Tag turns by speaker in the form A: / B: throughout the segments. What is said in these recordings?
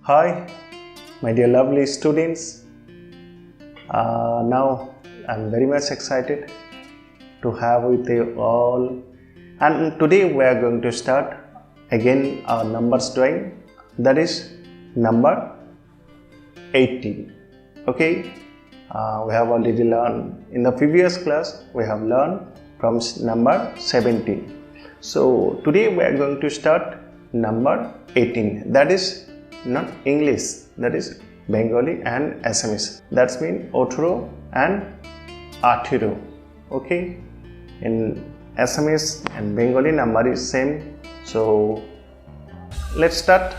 A: Hi, my dear lovely students. Now I'm very much excited to have with you all, and today we are going to start again our numbers drawing, that is number 18. Okay, we have already learned in the previous class, we have learned from number 17. So today we are going to start number 18, that is not English, that is Bengali and Assamese. That's mean Otro and Athiro. Okay, in Assamese and Bengali number is same. So let's start.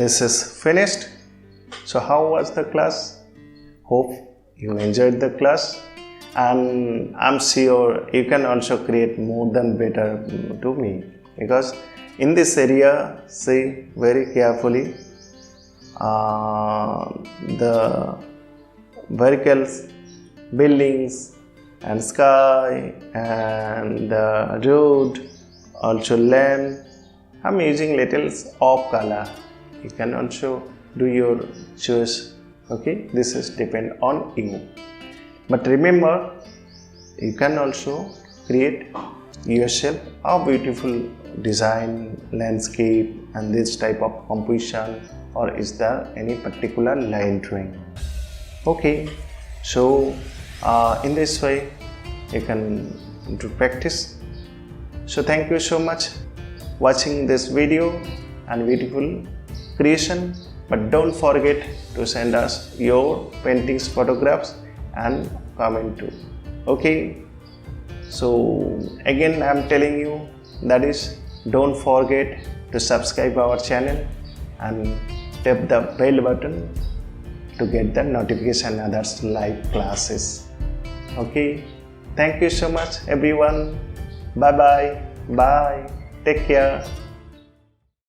A: this is finished. So how was the class? Hope you enjoyed the class, and I'm sure you can also create more than better to me, because in this area, see very carefully the vehicles, buildings and sky and the road, also land. I'm using little of color. You can also do your choice. Okay, this is depend on you. But remember, you can also create yourself a beautiful design, landscape and this type of composition, or is there any particular line drawing. Okay, so in this way you can do practice. So thank you so much watching this video and beautiful creation, but don't forget to send us your paintings, photographs and comment too. Okay, so again I'm telling you, that is, don't forget to subscribe our channel and tap the bell button to get the notification others live classes. Okay, thank you so much everyone. Bye bye. Take care.